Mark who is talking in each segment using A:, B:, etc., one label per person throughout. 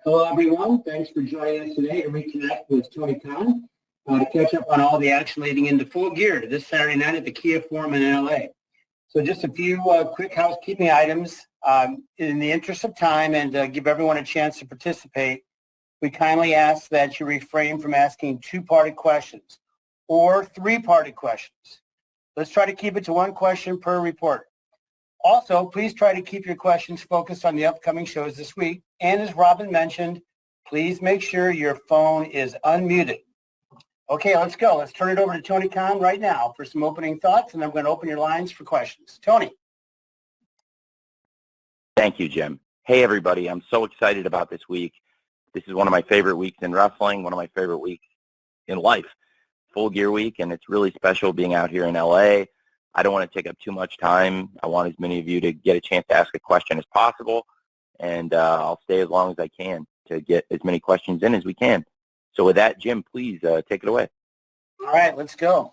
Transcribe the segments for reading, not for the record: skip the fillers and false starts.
A: Hello, everyone. Thanks for joining us today to reconnect with Tony Khan to catch up on all the action leading into Full Gear this Saturday night at the Kia Forum in LA. So just a few quick housekeeping items. In the interest of time and give everyone a chance to participate, we kindly ask that you refrain from asking two-parted questions or three-parted questions. Let's try to keep it to one question per reporter. Also, please try to keep your questions focused on the upcoming shows this week. And as Robin mentioned, please make sure your phone is unmuted. Okay, let's go. Let's turn it over to Tony Khan right now for some opening thoughts, and I'm going to open your lines for questions. Tony.
B: Thank you, Jim. Hey, everybody. I'm so excited about this week. This is one of my favorite weeks in wrestling, one of my favorite weeks in life, Full Gear Week, and it's really special being out here in LA. I don't want to take up too much time. I want as many of you to get a chance to ask a question as possible, and I'll stay as long as I can to get as many questions in as we can. So with that, Jim, please take it away.
A: All right, let's go.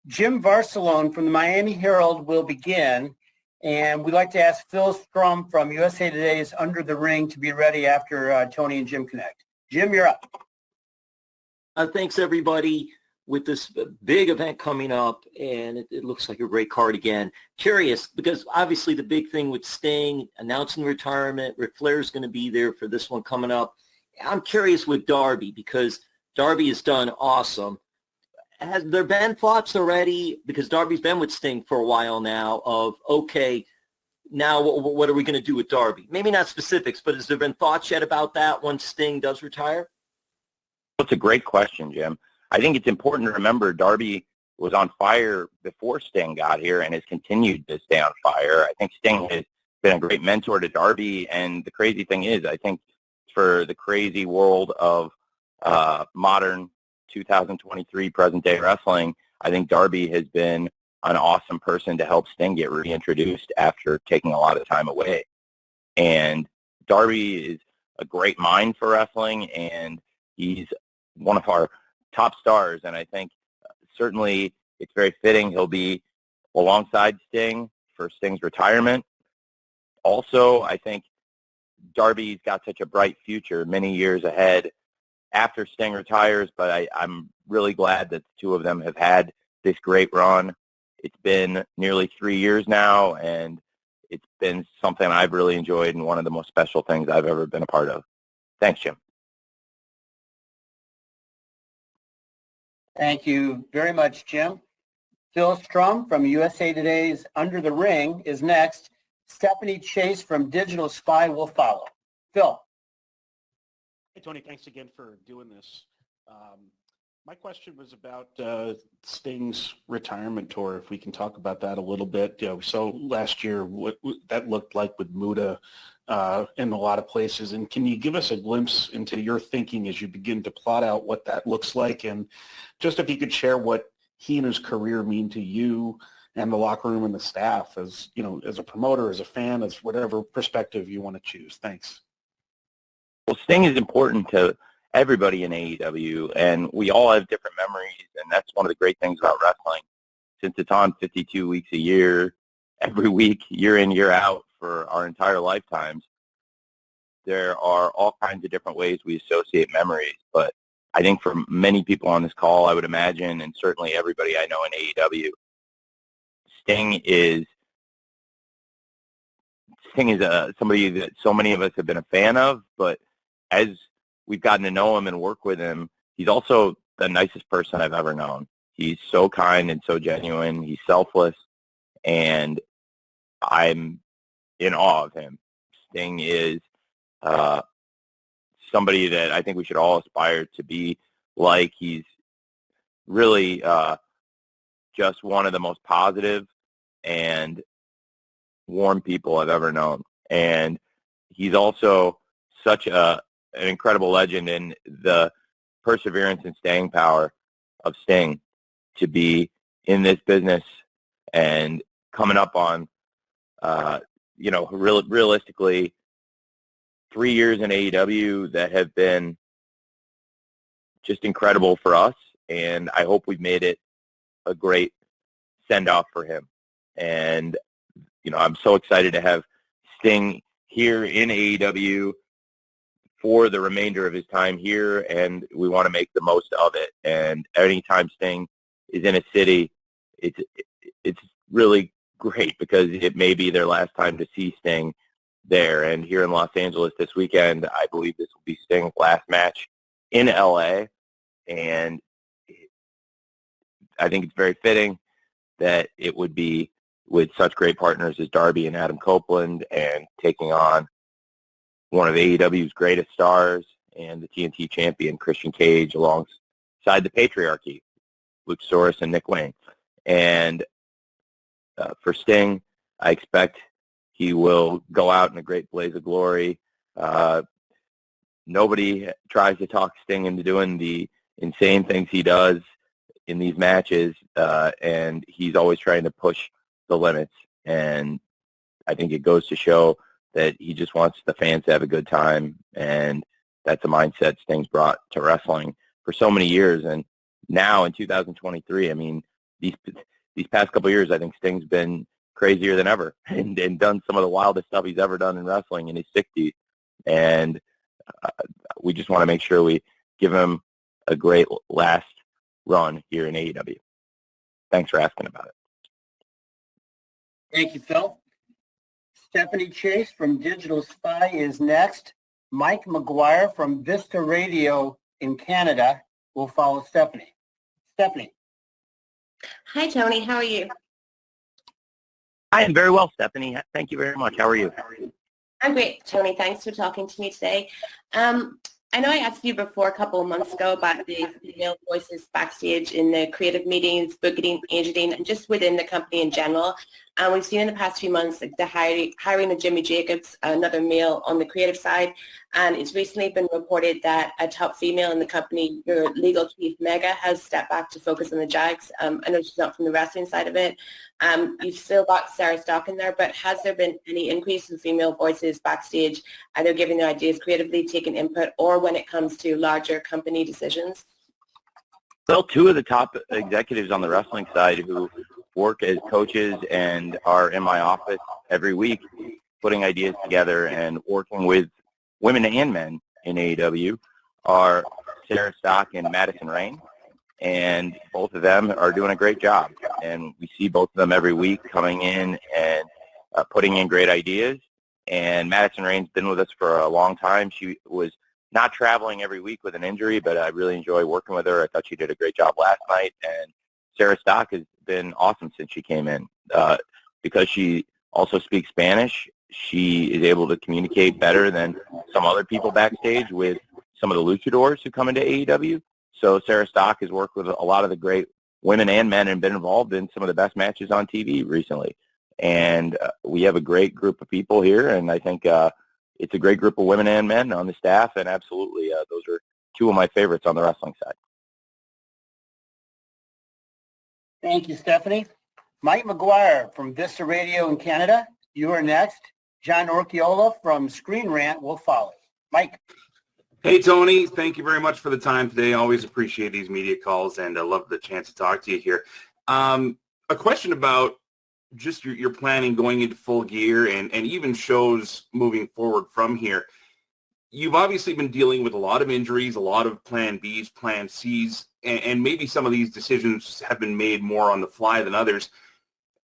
A: Jim Varsalone from the Miami Herald will begin, and we'd like to ask Phil Strum from USA Today's Under the Ring to be ready after Tony and Jim connect. Jim, you're up.
C: Thanks, everybody. With this big event coming up, and it looks like a great card again. Curious, because obviously the big thing with Sting announcing retirement, Ric Flair's going to be there for this one coming up. I'm curious with Darby, because Darby has done awesome. Has there been thoughts already, because Darby's been with Sting for a while now, of, okay, now what are we going to do with Darby? Maybe not specifics, but has there been thoughts yet about that once Sting does retire?
B: That's a great question, Jim. I think it's important to remember Darby was on fire before Sting got here and has continued to stay on fire. I think Sting has been a great mentor to Darby, and the crazy thing is, I think for the crazy world of modern 2023 present-day wrestling, I think Darby has been an awesome person to help Sting get reintroduced after taking a lot of time away. And Darby is a great mind for wrestling, and he's one of our top stars, and I think certainly it's very fitting he'll be alongside Sting for Sting's retirement. Also, I think Darby's got such a bright future many years ahead after Sting retires, but I'm really glad that the two of them have had this great run. It's been nearly 3 years now, and it's been something I've really enjoyed and one of the most special things I've ever been a part of. Thanks, Jim.
A: Thank you very much, Jim. Phil Strum from USA Today's Under the Ring is next. Stephanie Chase from Digital Spy will follow. Phil.
D: Hey, Tony, thanks again for doing this. My question was about Sting's retirement tour, if we can talk about that a little bit. We saw last year what that looked like with Muta in a lot of places. And can you give us a glimpse into your thinking as you begin to plot out what that looks like? And just if you could share what he and his career mean to you and the locker room and the staff as, you know, as a promoter, as a fan, as whatever perspective you want to choose. Thanks.
B: Well, Sting is important to everybody in AEW, and we all have different memories, and that's one of the great things about wrestling. Since it's on 52 weeks a year, every week, year in, year out, for our entire lifetimes, there are all kinds of different ways we associate memories. But I think for many people on this call, I would imagine, and certainly everybody I know in AEW, Sting is somebody that so many of us have been a fan of, but as we've gotten to know him and work with him, he's also the nicest person I've ever known. He's so kind and so genuine. He's selfless, and I'm in awe of him. Sting is somebody that I think we should all aspire to be like. He's really just one of the most positive and warm people I've ever known. And he's also such an incredible legend in the perseverance and staying power of Sting to be in this business and coming up on, realistically, 3 years in AEW that have been just incredible for us. And I hope we've made it a great send-off for him. And, I'm so excited to have Sting here in AEW for the remainder of his time here, and we want to make the most of it. And anytime Sting is in a city, it's really great because it may be their last time to see Sting there. And here in Los Angeles this weekend, I believe this will be Sting's last match in LA, and I think it's very fitting that it would be with such great partners as Darby and Adam Copeland, and taking on one of AEW's greatest stars and the TNT champion, Christian Cage, alongside the Patriarchy, Luchasaurus and Nick Wayne. And for Sting, I expect he will go out in a great blaze of glory. Nobody tries to talk Sting into doing the insane things he does in these matches, and he's always trying to push the limits. And I think it goes to show that he just wants the fans to have a good time, and that's a mindset Sting's brought to wrestling for so many years. And now in 2023, I mean, these past couple of years, I think Sting's been crazier than ever and done some of the wildest stuff he's ever done in wrestling in his 60s. And we just want to make sure we give him a great last run here in AEW. Thanks for asking about it.
A: Thank you, Phil. Stephanie Chase from Digital Spy is next. Mike McGuire from Vista Radio in Canada will follow Stephanie. Stephanie.
E: Hi, Tony. How are you?
B: I am very well, Stephanie. Thank you very much. How are you?
E: I'm great, Tony. Thanks for talking to me today. I know I asked you before a couple of months ago about the female voices backstage in the creative meetings, booking, agenting, and just within the company in general. And we've seen in the past few months like the hiring of Jimmy Jacobs, another male on the creative side. And it's recently been reported that a top female in the company, your legal chief, Mega, has stepped back to focus on the Jags. I know she's not from the wrestling side of it. You've still got Sarah Stock in there, but has there been any increase in female voices backstage, either giving their ideas creatively, taking input, or when it comes to larger company decisions?
B: Well, two of the top executives on the wrestling side who work as coaches and are in my office every week putting ideas together and working with women and men in AEW are Sarah Stock and Madison Rain. And both of them are doing a great job. And we see both of them every week coming in and putting in great ideas. And Madison Rain's been with us for a long time. She was not traveling every week with an injury, but I really enjoy working with her. I thought she did a great job last night. And Sarah Stock has been awesome since she came in. Because she also speaks Spanish, she is able to communicate better than some other people backstage with some of the luchadors who come into AEW. So Sarah Stock has worked with a lot of the great women and men and been involved in some of the best matches on TV recently. And we have a great group of people here, and I think it's a great group of women and men on the staff, and absolutely those are two of my favorites on the wrestling side.
A: Thank you, Stephanie. Mike McGuire from Vista Radio in Canada, you are next. John Orchiola from Screen Rant will follow. Mike.
F: Hey, Tony. Thank you very much for the time today. Always appreciate these media calls, and I love the chance to talk to you here. A question about just your planning going into Full Gear and even shows moving forward from here. You've obviously been dealing with a lot of injuries, a lot of plan Bs, plan Cs, and maybe some of these decisions have been made more on the fly than others.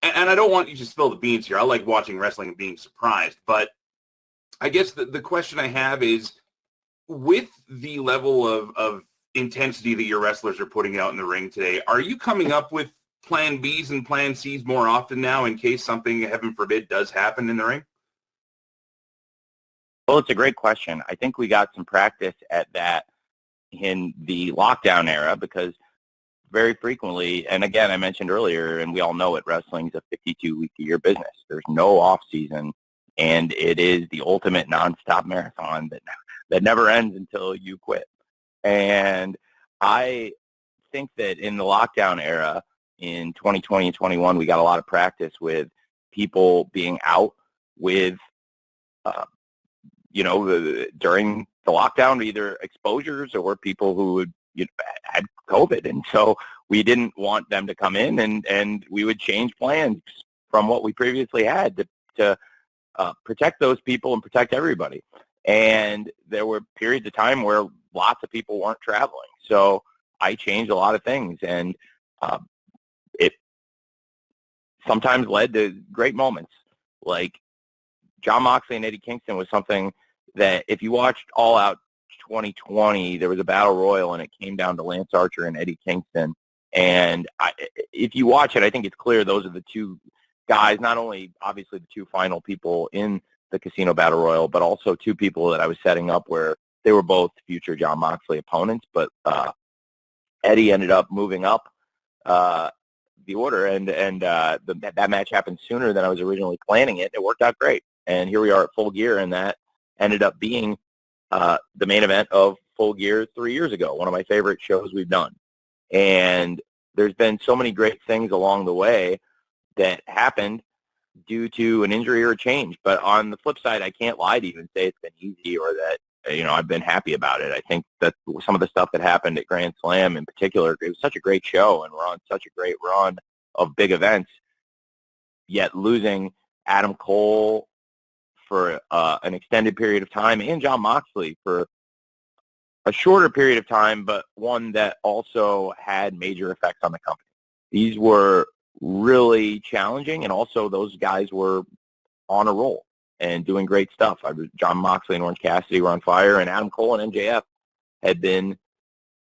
F: And I don't want you to spill the beans here. I like watching wrestling and being surprised. But I guess the question I have is, with the level of intensity that your wrestlers are putting out in the ring today, are you coming up with plan Bs and plan Cs more often now in case something, heaven forbid, does happen in the ring?
B: Well, it's a great question. I think we got some practice at that in the lockdown era because very frequently, and again, I mentioned earlier, and we all know it, wrestling is a 52-week-a-year business. There's no off-season, and it is the ultimate nonstop marathon that never ends until you quit. And I think that in the lockdown era, in 2020 and 21, we got a lot of practice with people being out with, during the lockdown, either exposures or people who had COVID. And so we didn't want them to come in, and we would change plans from what we previously had to protect those people and protect everybody. And there were periods of time where lots of people weren't traveling. So I changed a lot of things, and it sometimes led to great moments. Like John Moxley and Eddie Kingston was something that if you watched All Out 2020, there was a battle royal, and it came down to Lance Archer and Eddie Kingston. And if you watch it, I think it's clear those are the two guys, not only obviously the two final people in the Casino Battle Royal, but also two people that I was setting up where they were both future John Moxley opponents. But Eddie ended up moving up the order, and that match happened sooner than I was originally planning it. It worked out great. And here we are at Full Gear, and that ended up being the main event of Full Gear 3 years ago, one of my favorite shows we've done. And there's been so many great things along the way that happened due to an injury or a change. But on the flip side, I can't lie to you and say it's been easy or that, I've been happy about it. I think that some of the stuff that happened at Grand Slam in particular, it was such a great show, and we're on such a great run of big events, yet losing Adam Cole for an extended period of time and John Moxley for a shorter period of time, but one that also had major effects on the company. These were really challenging, and also those guys were on a roll and doing great stuff. John Moxley and Orange Cassidy were on fire, and Adam Cole and MJF had been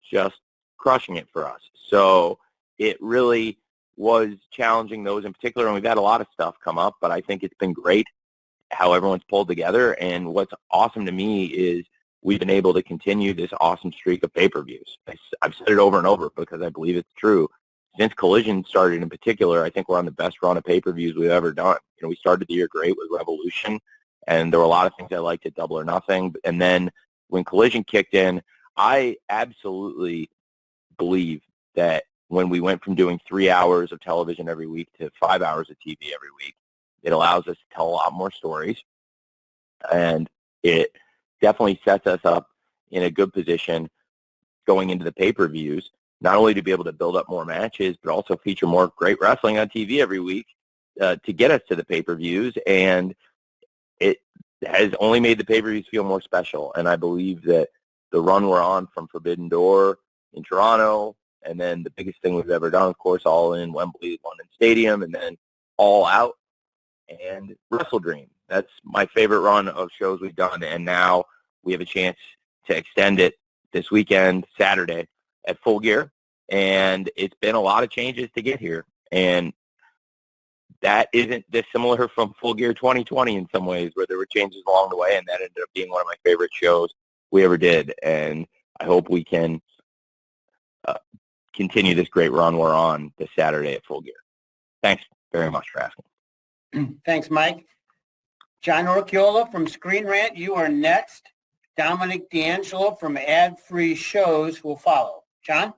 B: just crushing it for us. So it really was challenging those in particular, and we've had a lot of stuff come up, but I think it's been great how everyone's pulled together. And what's awesome to me is we've been able to continue this awesome streak of pay-per-views. I've said it over and over because I believe it's true. Since Collision started in particular, I think we're on the best run of pay-per-views we've ever done. We started the year great with Revolution, and there were a lot of things I liked at Double or Nothing. And then when Collision kicked in, I absolutely believe that when we went from doing 3 hours of television every week to 5 hours of TV every week, it allows us to tell a lot more stories, and it definitely sets us up in a good position going into the pay-per-views, not only to be able to build up more matches, but also feature more great wrestling on TV every week to get us to the pay-per-views. And it has only made the pay-per-views feel more special. And I believe that the run we're on from Forbidden Door in Toronto, and then the biggest thing we've ever done, of course, All In, Wembley, London Stadium, and then All Out and Wrestle Dream. That's my favorite run of shows we've done, and now we have a chance to extend it this weekend, Saturday, at Full Gear, and it's been a lot of changes to get here, and that isn't dissimilar from Full Gear 2020 in some ways, where there were changes along the way, and that ended up being one of my favorite shows we ever did, and I hope we can continue this great run we're on this Saturday at Full Gear. Thanks very much for asking.
A: Thanks, Mike. John Orchiola from Screen Rant, you are next. Dominic D'Angelo from Ad Free Shows will follow. John?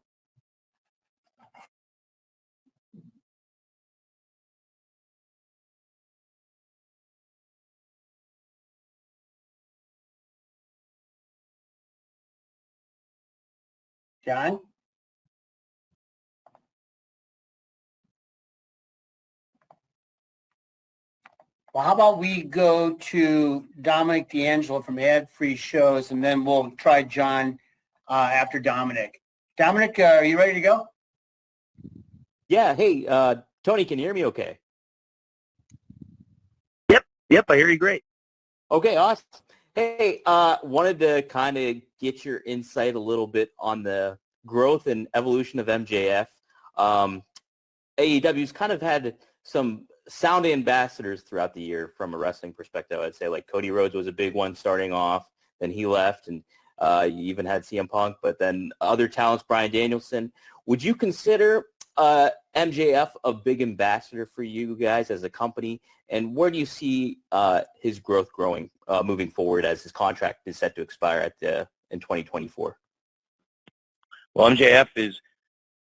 A: John? Well, how about we go to Dominic D'Angelo from Ad Free Shows, and then we'll try John after Dominic. Dominic, are you ready to go?
G: Yeah. Hey, Tony, can you hear me okay?
B: Yep, I hear you great.
G: Okay, awesome. Hey, wanted to kind of get your insight a little bit on the growth and evolution of MJF. AEW's kind of had some sound ambassadors throughout the year from a wrestling perspective. I'd say like Cody Rhodes was a big one starting off, then he left, and you even had CM Punk, but then other talents, Bryan Danielson. Would you consider MJF a big ambassador for you guys as a company, and where do you see his growth growing moving forward as his contract is set to expire in 2024?
B: Well, MJF is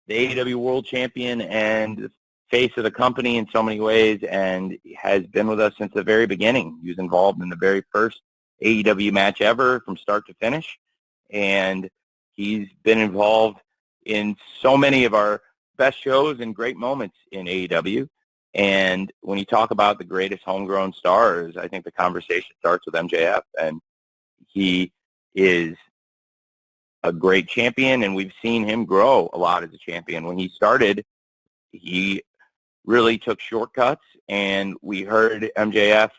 B: the AEW World Champion and face of the company in so many ways, and has been with us since the very beginning. He was involved in the very first AEW match ever from start to finish, and he's been involved in so many of our best shows and great moments in AEW. And when you talk about the greatest homegrown stars, I think the conversation starts with MJF. And he is a great champion, and we've seen him grow a lot as a champion. When he started, he really took shortcuts, and we heard MJF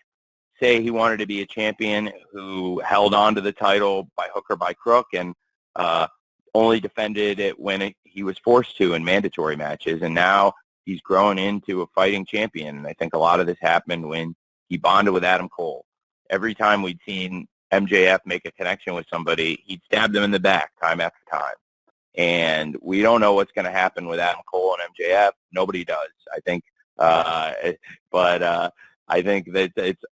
B: say he wanted to be a champion who held on to the title by hook or by crook, and only defended it when he was forced to in mandatory matches. And now he's grown into a fighting champion. And I think a lot of this happened when he bonded with Adam Cole. Every time we'd seen MJF make a connection with somebody, he'd stab them in the back time after time. And we don't know what's going to happen with Adam Cole and MJF. Nobody does, I think. But I think that it's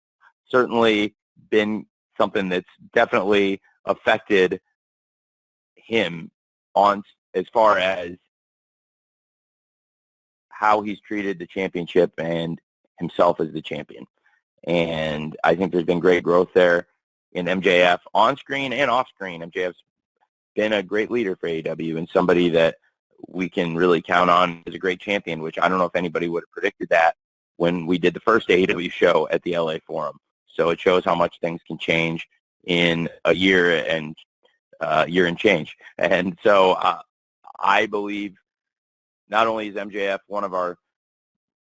B: certainly been something that's definitely affected him on as far as how he's treated the championship and himself as the champion. And I think there's been great growth there in MJF on screen and off screen. MJF's been a great leader for AEW and somebody that we can really count on as a great champion, which I don't know if anybody would have predicted that when we did the first AEW show at the LA Forum. So it shows how much things can change in a year and change. And so I believe not only is MJF one of our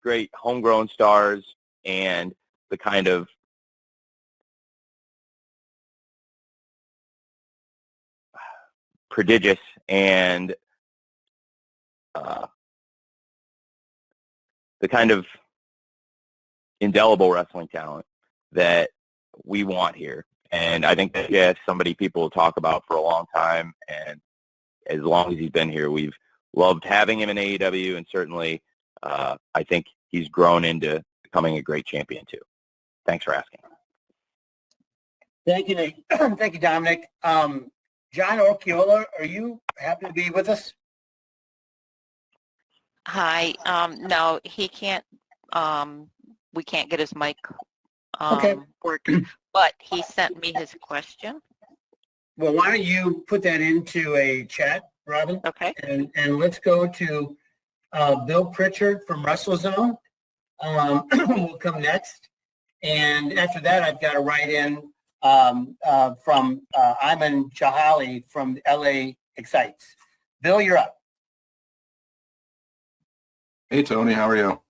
B: great homegrown stars and the kind of prodigious and the kind of indelible wrestling talent that we want here. And I think that somebody people will talk about for a long time. And as long as he's been here, we've loved having him in AEW. And certainly, I think he's grown into becoming a great champion too. Thanks for asking.
A: Thank you, Nick. Thank you, Dominic. John Orchiola, are you happy to be with us?
H: Hi. No, he can't. We can't get his mic
A: Okay.
H: working, but he sent me his question.
A: Well, why don't you put that into a chat, Robin?
H: Okay.
A: And let's go to Bill Pritchard from WrestleZone. Will come next. And after that, I've got a write-in from Ayman Jahali from LA Excites. Bill, you're up.
I: Hey, Tony, how are you?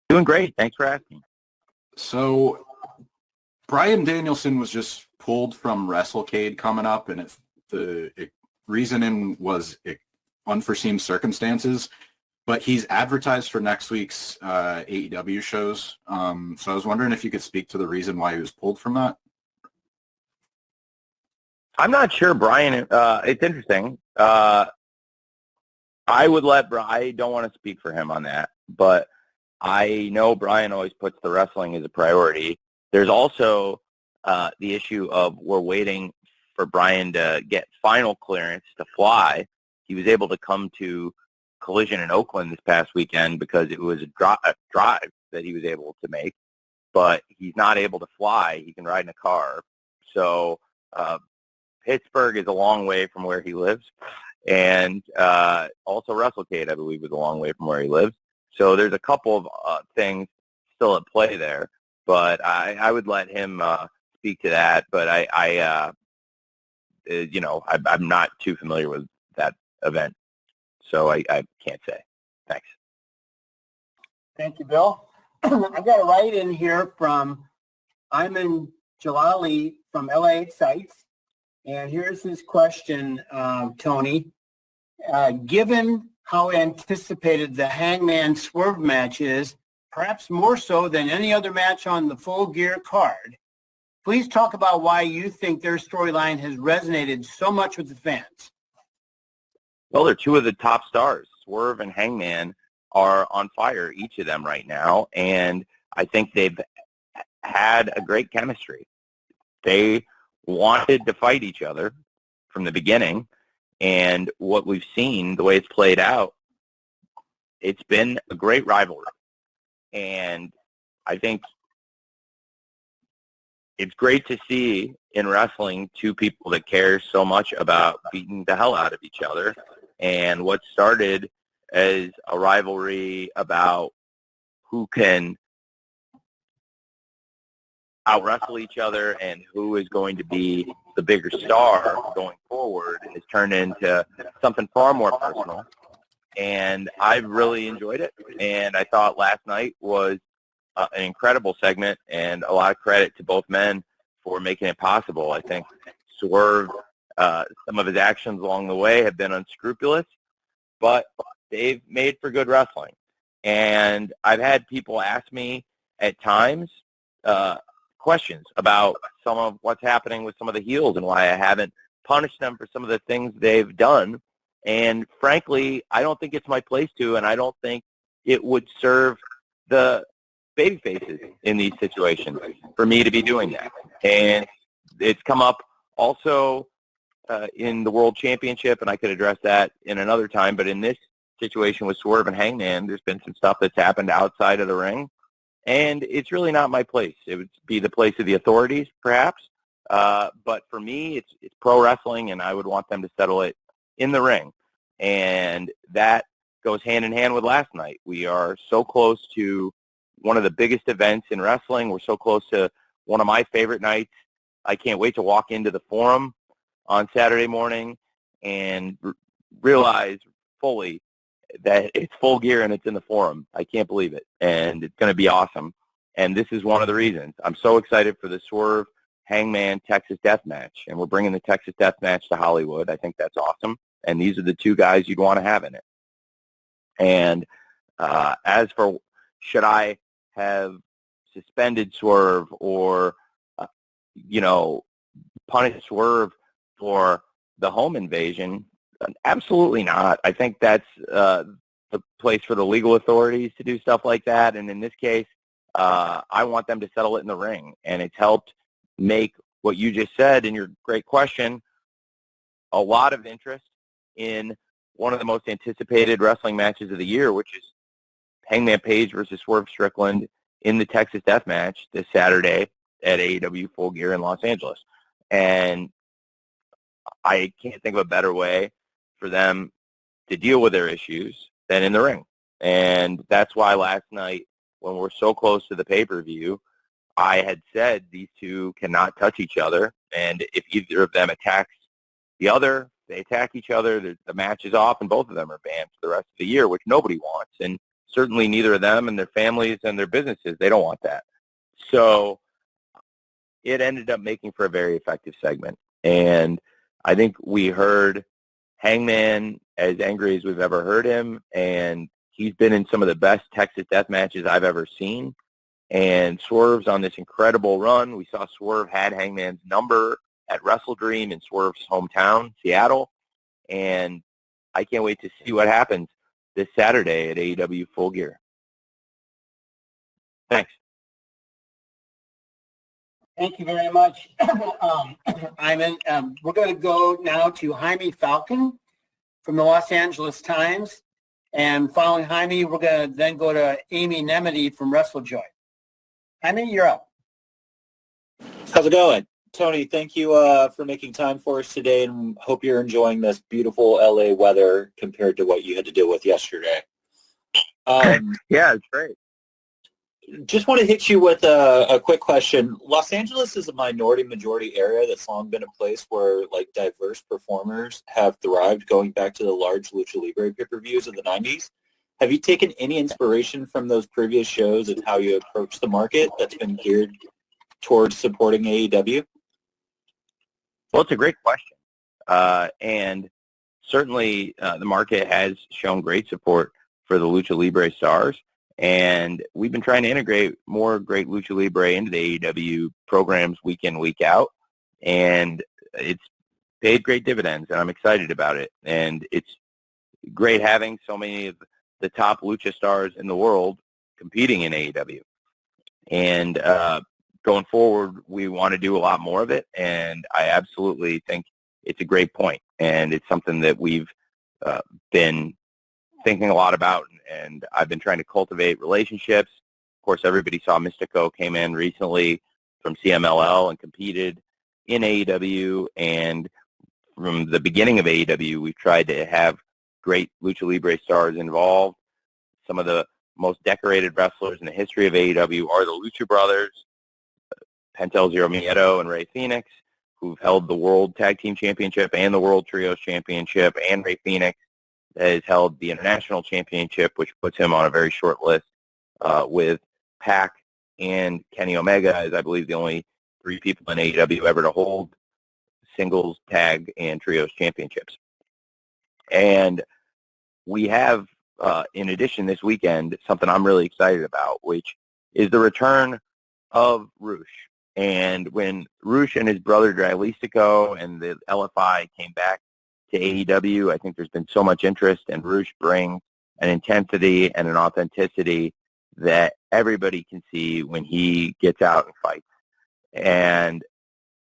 B: Doing great. Thanks for asking.
I: So, Bryan Danielson was just pulled from WrestleCade coming up, and the reasoning was unforeseen circumstances. But he's advertised for next week's AEW shows. So I was wondering if you could speak to the reason why he was pulled from that.
B: I'm not sure, Brian. It's interesting. I don't want to speak for him on that, but I know Brian always puts the wrestling as a priority. There's also the issue of we're waiting for Brian to get final clearance to fly. He was able to come to Collision in Oakland this past weekend because it was a drive that he was able to make, but he's not able to fly. He can ride in a car. So Pittsburgh is a long way from where he lives, and also WrestleCade, I believe, is a long way from where he lives. So there's a couple of things still at play there, but I would let him speak to that. But I'm not too familiar with that event, so I can't say. Thanks.
A: Thank you, Bill. I've got a write-in here from Ayman Jalali from LA Excites. And here's his question, Tony. Given how anticipated the Hangman Swerve match is, perhaps more so than any other match on the Full Gear card, please talk about why you think their storyline has resonated so much with the fans.
B: Well, they're two of the top stars. Swerve and Hangman are on fire, each of them right now, and I think they've had a great chemistry. They wanted to fight each other from the beginning, and what we've seen, the way it's played out, it's been a great rivalry. And I think it's great to see in wrestling two people that care so much about beating the hell out of each other. And what started as a rivalry about who can out-wrestle each other and who is going to be the bigger star going forward has turned into something far more personal. And I've really enjoyed it. And I thought last night was an incredible segment, and a lot of credit to both men for making it possible. I think Swerve, some of his actions along the way have been unscrupulous, but they've made for good wrestling. And I've had people ask me at times questions about some of what's happening with some of the heels and why I haven't punished them for some of the things they've done. And frankly, I don't think it's my place to, and I don't think it would serve the baby faces in these situations for me to be doing that. And it's come up also in the World Championship, and I could address that in another time, but in this situation with Swerve and Hangman, there's been some stuff that's happened outside of the ring, and it's really not my place. It would be the place of the authorities, perhaps, but for me, it's pro wrestling, and I would want them to settle it in the ring. And that goes hand in hand with last night. We are so close to one of the biggest events in wrestling. We're so close to one of my favorite nights. I can't wait to walk into the Forum on Saturday morning and realize fully that it's Full Gear and it's in the Forum. I can't believe it. And it's going to be awesome. And this is one of the reasons. I'm so excited for the Swerve Hangman Texas Death Match. And we're bringing the Texas Death Match to Hollywood. I think that's awesome. And these are the two guys you'd want to have in it. And as for should I have suspended Swerve or, punished Swerve for the home invasion, absolutely not. I think that's the place for the legal authorities to do stuff like that. And in this case, I want them to settle it in the ring. And it's helped make what you just said in your great question a lot of interest in one of the most anticipated wrestling matches of the year, which is Hangman Page versus Swerve Strickland in the Texas Death Match this Saturday at AEW Full Gear in Los Angeles. And I can't think of a better way for them to deal with their issues than in the ring. And that's why last night, when we're so close to the pay-per-view, I had said these two cannot touch each other. And if either of them attacks the other, they attack each other, the match is off, and both of them are banned for the rest of the year, which nobody wants. And certainly neither of them and their families and their businesses, they don't want that. So it ended up making for a very effective segment. And I think we heard Hangman as angry as we've ever heard him, and he's been in some of the best Texas Death Matches I've ever seen. And Swerve's on this incredible run. We saw Swerve had Hangman's number at Wrestle Dream in Swerve's hometown, Seattle. And I can't wait to see what happens this Saturday at AEW Full Gear. Thanks.
A: Thank you very much, Iman. We're going to go now to Jaime Falcon from the Los Angeles Times. And following Jaime, we're going to then go to Amy Nemedy from WrestleJoy. Jaime, you're up.
J: How's it going? Tony, thank you for making time for us today, and hope you're enjoying this beautiful LA weather compared to what you had to deal with yesterday.
B: Yeah, it's great.
J: Just want to hit you with a quick question. Los Angeles is a minority-majority area that's long been a place where diverse performers have thrived, going back to the large Lucha Libre pay-per-views of the 90s. Have you taken any inspiration from those previous shows and how you approach the market that's been geared towards supporting AEW?
B: Well, it's a great question. And certainly the market has shown great support for the Lucha Libre stars. And we've been trying to integrate more great Lucha Libre into the AEW programs week in, week out. And it's paid great dividends, and I'm excited about it. And it's great having so many of the top Lucha stars in the world competing in AEW. And going forward, we want to do a lot more of it, and I absolutely think it's a great point. And it's something that we've been thinking a lot about, and I've been trying to cultivate relationships. Of course, everybody saw Mystico came in recently from CMLL and competed in AEW, and from the beginning of AEW, we've tried to have great Lucha Libre stars involved. Some of the most decorated wrestlers in the history of AEW are the Lucha Brothers. Pentel Zero Miedo and Ray Phoenix, who've held the World Tag Team Championship and the World Trios Championship, and Ray Phoenix has held the International Championship, which puts him on a very short list with Pac and Kenny Omega as, I believe, the only 3 people in AEW ever to hold singles, tag, and trios championships. And we have, in addition this weekend, something I'm really excited about, which is the return of Roosh. And when Roosh and his brother Dralistico and the LFI came back to AEW, I think there's been so much interest, and Roosh brings an intensity and an authenticity that everybody can see when he gets out and fights. And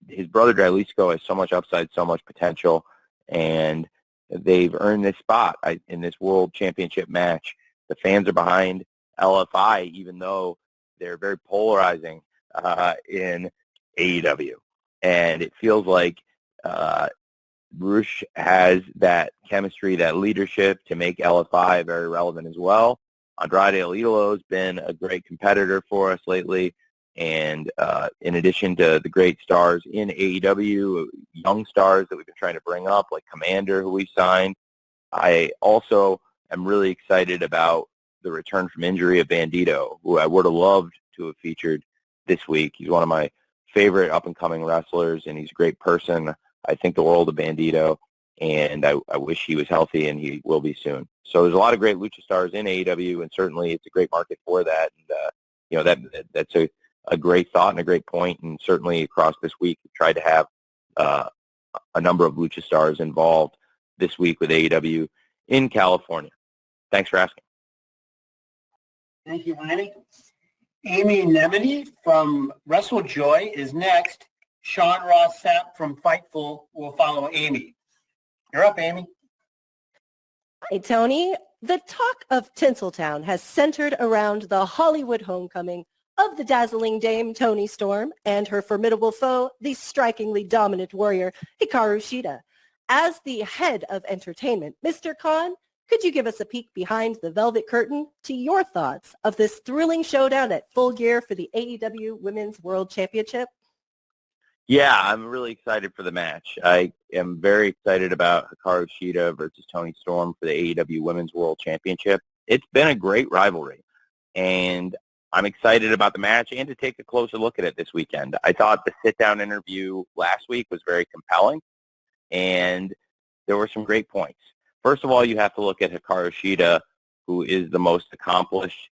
B: his brother Dralistico has so much upside, so much potential, and they've earned this spot in this World Championship match. The fans are behind LFI, even though they're very polarizing in AEW. And it feels like Roosh has that chemistry, that leadership to make LFI very relevant as well. Andrade El Idolo has been a great competitor for us lately. And in addition to the great stars in AEW, young stars that we've been trying to bring up, like Commander, who we signed, I also am really excited about the return from injury of Bandito, who I would have loved to have featured this week. He's one of my favorite up-and-coming wrestlers, and he's a great person. I think the world of Bandito, and I wish he was healthy, and he will be soon. So there's a lot of great lucha stars in AEW, and certainly it's a great market for that. And that's a great thought and a great point, and certainly across this week we tried to have a number of lucha stars involved this week with AEW in California. Thanks for asking.
A: Thank you, Lenny. Amy Nemedy from WrestleJoy is next. Sean Ross Sapp from Fightful will follow Amy. You're up, Amy.
K: Hi, Tony. The talk of Tinseltown has centered around the Hollywood homecoming of the dazzling Dame Toni Storm and her formidable foe, the strikingly dominant warrior, Hikaru Shida. As the head of entertainment, Mr. Khan, could you give us a peek behind the velvet curtain to your thoughts of this thrilling showdown at Full Gear for the AEW Women's World Championship?
B: Yeah, I'm really excited for the match. I am very excited about Hikaru Shida versus Toni Storm for the AEW Women's World Championship. It's been a great rivalry, and I'm excited about the match and to take a closer look at it this weekend. I thought the sit-down interview last week was very compelling, and there were some great points. First of all, you have to look at Hikaru Shida, who is the most accomplished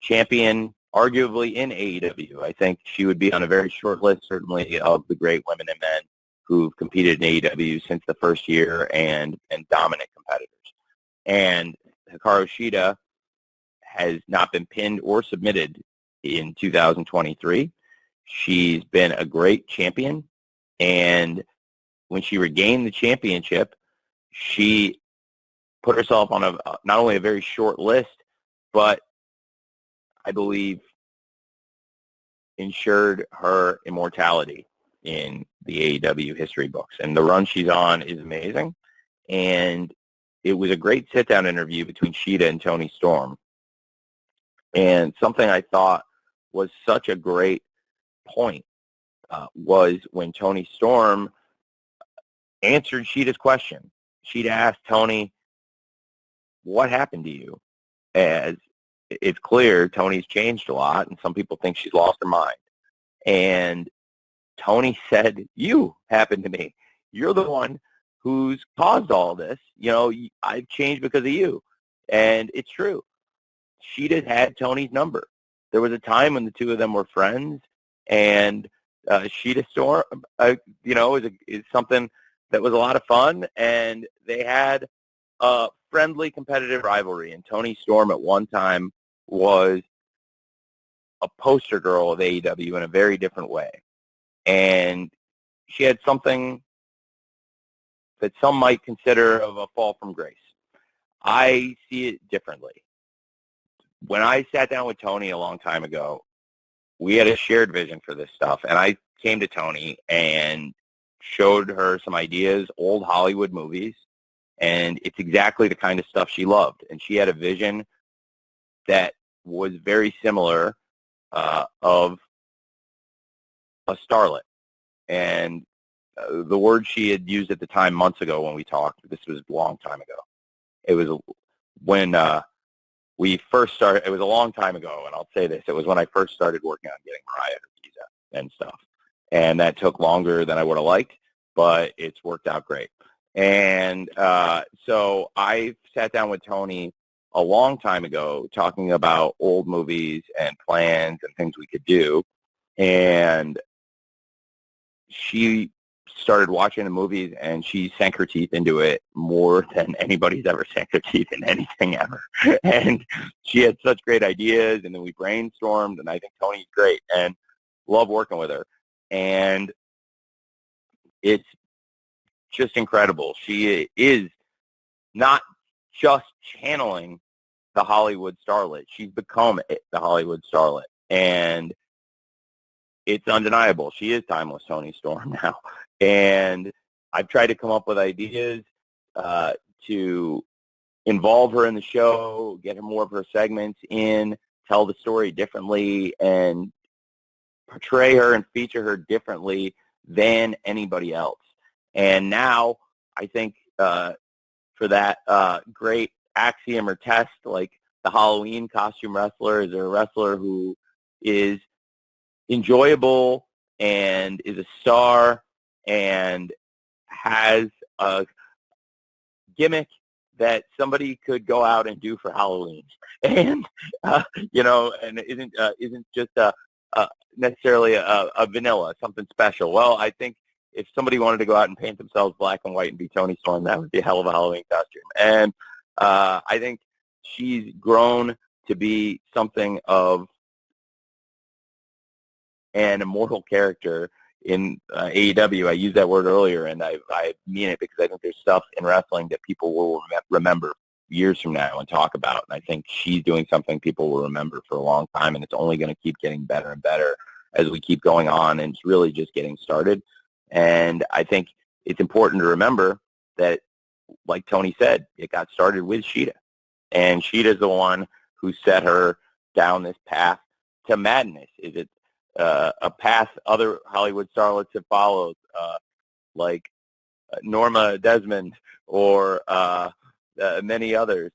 B: champion, arguably, in AEW. I think she would be on a very short list, certainly, of the great women and men who've competed in AEW since the first year and dominant competitors. And Hikaru Shida has not been pinned or submitted in 2023. She's been a great champion, and when she regained the championship, she put herself on not only a very short list, but I believe ensured her immortality in the AEW history books. And the run she's on is amazing. And it was a great sit-down interview between Shida and Toni Storm. And something I thought was such a great point was when Toni Storm answered Shida's question. She'd asked Toni, what happened to you? As it's clear, Toni's changed a lot, and some people think she's lost her mind. And Toni said, you happened to me. You're the one who's caused all this. I've changed because of you. And it's true. She'd had Toni's number. There was a time when the two of them were friends, and Shida Storm, is something that was a lot of fun, and they had a friendly, competitive rivalry. And Toni Storm at one time was a poster girl of AEW in a very different way. And she had something that some might consider of a fall from grace. I see it differently. When I sat down with Toni a long time ago, we had a shared vision for this stuff. And I came to Toni and showed her some ideas, old Hollywood movies, and it's exactly the kind of stuff she loved. And she had a vision that was very similar of a starlet. And the word she had used at the time months ago when we talked, this was a long time ago. It was when we first started, it was a long time ago, and I'll say this, it was when I first started working on getting Mariah her visa and stuff. And that took longer than I would have liked, but it's worked out great. And so I sat down with Tony a long time ago talking about old movies and plans and things we could do. And she started watching the movies, and she sank her teeth into it more than anybody's ever sank their teeth in anything ever. And she had such great ideas, and then we brainstormed, and I think Tony's great and love working with her. And it's just incredible. She is not just channeling the Hollywood starlet. She's become the Hollywood starlet. And it's undeniable. She is timeless Toni Storm now. And I've tried to come up with ideas to involve her in the show, get her more of her segments in, tell the story differently, and portray her and feature her differently than anybody else. And now I think for that great axiom or test, like the Halloween costume wrestler, is there a wrestler who is enjoyable and is a star and has a gimmick that somebody could go out and do for Halloween, and and isn't just necessarily a vanilla, something special. Well, I think if somebody wanted to go out and paint themselves black and white and be Toni Storm, that would be a hell of a Halloween costume. And I think she's grown to be something of an immortal character in AEW. I used that word earlier, and I mean it, because I think there's stuff in wrestling that people will remember years from now and talk about. And I think she's doing something people will remember for a long time, and it's only going to keep getting better and better as we keep going on, and it's really just getting started. And I think it's important to remember that, like Tony said, it got started with Sheeta. And Sheeta's the one who set her down this path to madness. Is it a path other Hollywood starlets have followed, like Norma Desmond or many others?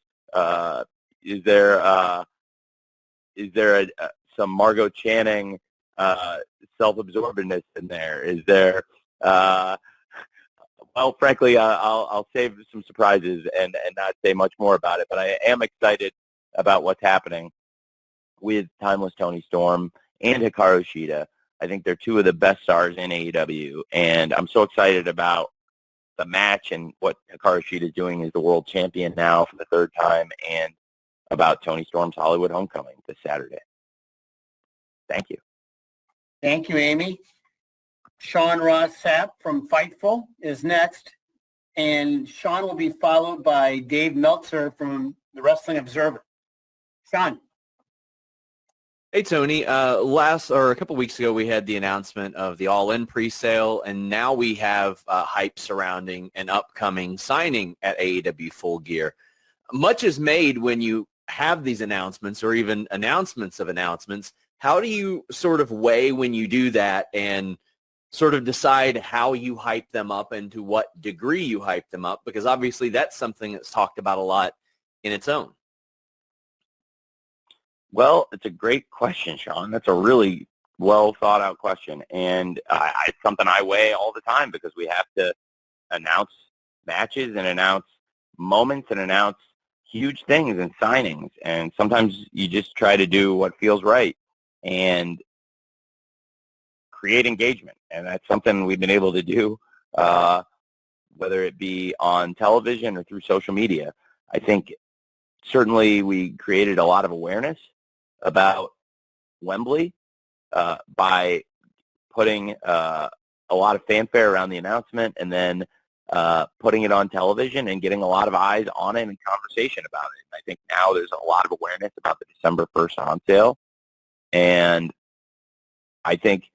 B: Is there some Margot Channing self-absorbedness in there? Is there well, frankly, I'll save some surprises and not say much more about it, but I am excited about what's happening with Timeless Toni Storm and Hikaru Shida. I think they're two of the best stars in AEW, and I'm so excited about the match and what Hikaru Shida is doing as the world champion now for the third time, and about Toni Storm's Hollywood Homecoming this Saturday. Thank you.
A: Thank you, Amy. Sean Ross Sapp from Fightful is next, and Sean will be followed by Dave Meltzer from the Wrestling Observer. Sean.
L: Hey, Tony. A couple weeks ago, we had the announcement of the All In pre-sale, and now we have hype surrounding an upcoming signing at AEW Full Gear. Much is made when you have these announcements, or even announcements of announcements. How do you sort of weigh when you do that and sort of decide how you hype them up and to what degree you hype them up? Because obviously that's something that's talked about a lot in its own.
B: Well, it's a great question, Sean. That's a really well thought out question. And it's something I weigh all the time, because we have to announce matches and announce moments and announce huge things and signings. And sometimes you just try to do what feels right and create engagement. And that's something we've been able to do, whether it be on television or through social media. I think certainly we created a lot of awareness about Wembley by putting a lot of fanfare around the announcement, and then putting it on television and getting a lot of eyes on it and conversation about it. And I think now there's a lot of awareness about the December 1st on sale. And I think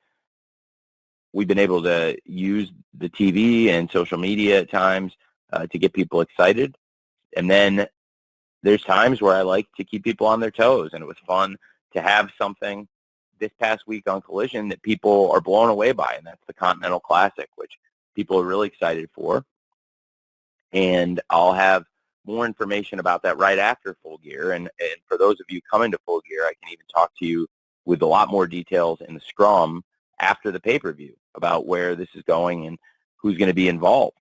B: we've been able to use the TV and social media at times to get people excited. And then there's times where I like to keep people on their toes, and it was fun to have something this past week on Collision that people are blown away by, and that's the Continental Classic, which people are really excited for. And I'll have more information about that right after Full Gear. And for those of you coming to Full Gear, I can even talk to you with a lot more details in the scrum after the pay-per-view about where this is going and who's going to be involved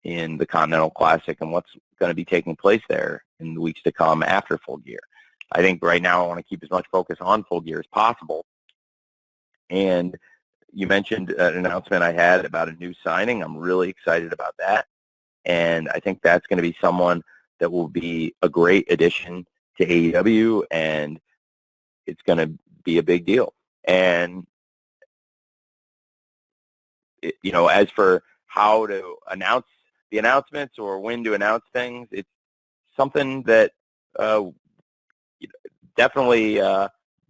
B: in the Continental Classic and what's going to be taking place there in the weeks to come after Full Gear. I think right now I want to keep as much focus on Full Gear as possible. And you mentioned an announcement I had about a new signing. I'm really excited about that. And I think that's going to be someone that will be a great addition to AEW, and it's going to be a big deal. And, as for how to announce the announcements or when to announce things, it's something that definitely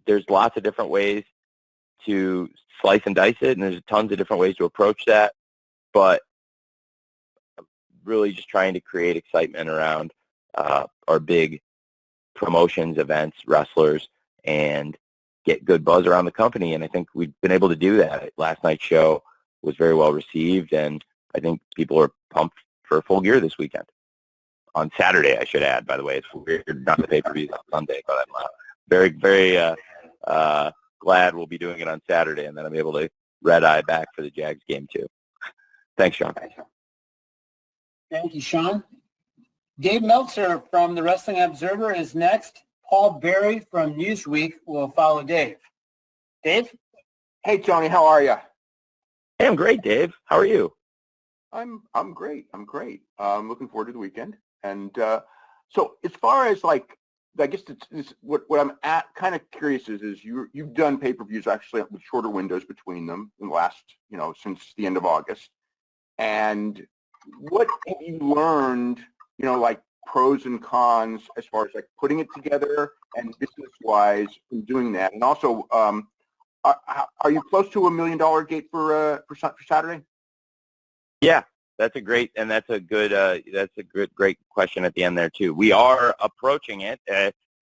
B: there's lots of different ways to slice and dice it, and there's tons of different ways to approach that. But really just trying to create excitement around our big promotions, events, wrestlers, and get good buzz around the company. And I think we've been able to do that. Last night's show was very well received, and I think people are pumped for Full Gear this weekend. On Saturday, I should add, by the way. It's weird, not the pay-per-views on Sunday, but I'm very, very glad we'll be doing it on Saturday, and then I'm able to red-eye back for the Jags game, too. Thanks, Sean.
A: Thank you, Sean. Dave Meltzer from the Wrestling Observer is next. Paul Berry from Newsweek will follow Dave. Dave?
M: Hey, Tony, how are you?
B: Hey, I'm great, Dave. How are you?
M: I'm great. I'm great. I'm looking forward to the weekend. And so as far as I guess it's what I'm kind of curious is you've done pay-per-views actually with shorter windows between them in the last, since the end of August. And what have you learned, pros and cons as far as putting it together and business-wise in doing that? And also, are you close to $1 million gate for Saturday?
B: Yeah, that's a great great question at the end there too. We are approaching it.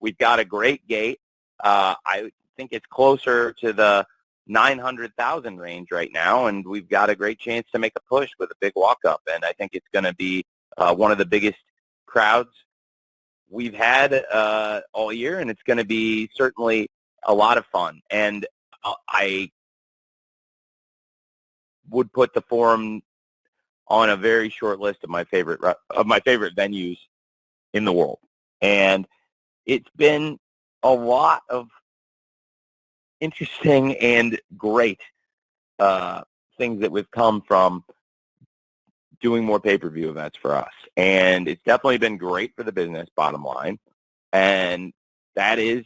B: We've got a great gate. I think it's closer to the 900,000 range right now, and we've got a great chance to make a push with a big walk-up. And I think it's going to be one of the biggest crowds we've had all year, and it's going to be certainly a lot of fun. And I would put the Forum on a very short list of my favorite venues in the world. And it's been a lot of interesting and great things that have come from doing more pay-per-view events for us. And it's definitely been great for the business, bottom line. And that is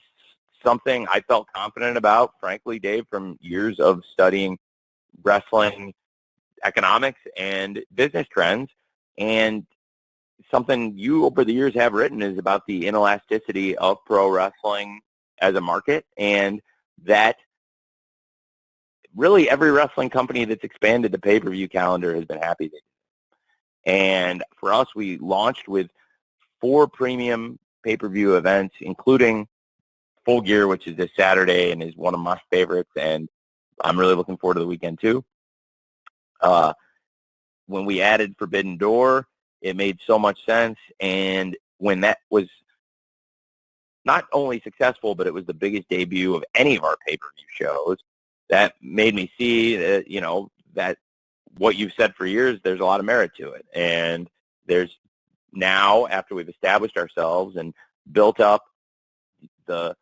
B: something I felt confident about, frankly, Dave, from years of studying wrestling economics and business trends. And something you over the years have written is about the inelasticity of pro wrestling as a market, and that really every wrestling company that's expanded the pay-per-view calendar has been happy. And for us, we launched with 4 premium pay-per-view events, including Full Gear, which is this Saturday and is one of my favorites, and I'm really looking forward to the weekend too. When we added Forbidden Door, it made so much sense, and when that was not only successful, but it was the biggest debut of any of our pay-per-view shows, that made me see that, that what you've said for years, there's a lot of merit to it. And there's now, after we've established ourselves and built up the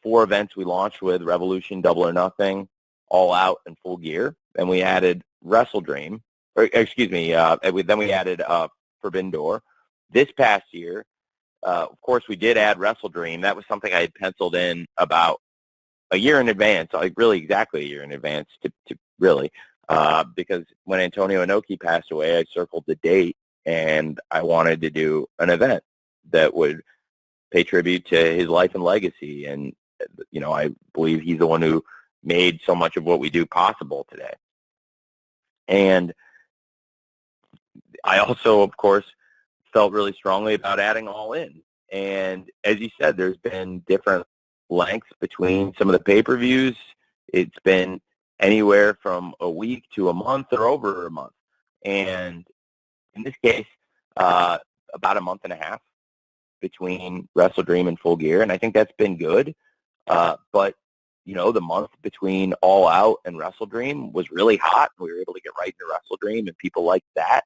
B: 4 events we launched with, Revolution, Double or Nothing, All Out, and Full Gear, and we added Wrestle Dream, then we added Forbidden Door. This past year, of course, we did add Wrestle Dream. That was something I had penciled in about a year in advance, really exactly a year in advance, because when Antonio Inoki passed away, I circled the date, and I wanted to do an event that would pay tribute to his life and legacy. And, I believe he's the one who made so much of what we do possible today. And I also, of course, felt really strongly about adding All In. And as you said, there's been different lengths between some of the pay-per-views It's been anywhere from a week to a month or over a month. And in this case, about a month and a half between Wrestle Dream and Full Gear, and I think that's been good. But, you know, the month between All Out and Wrestle Dream was really hot. We were able to get right into Wrestle Dream, and people liked that.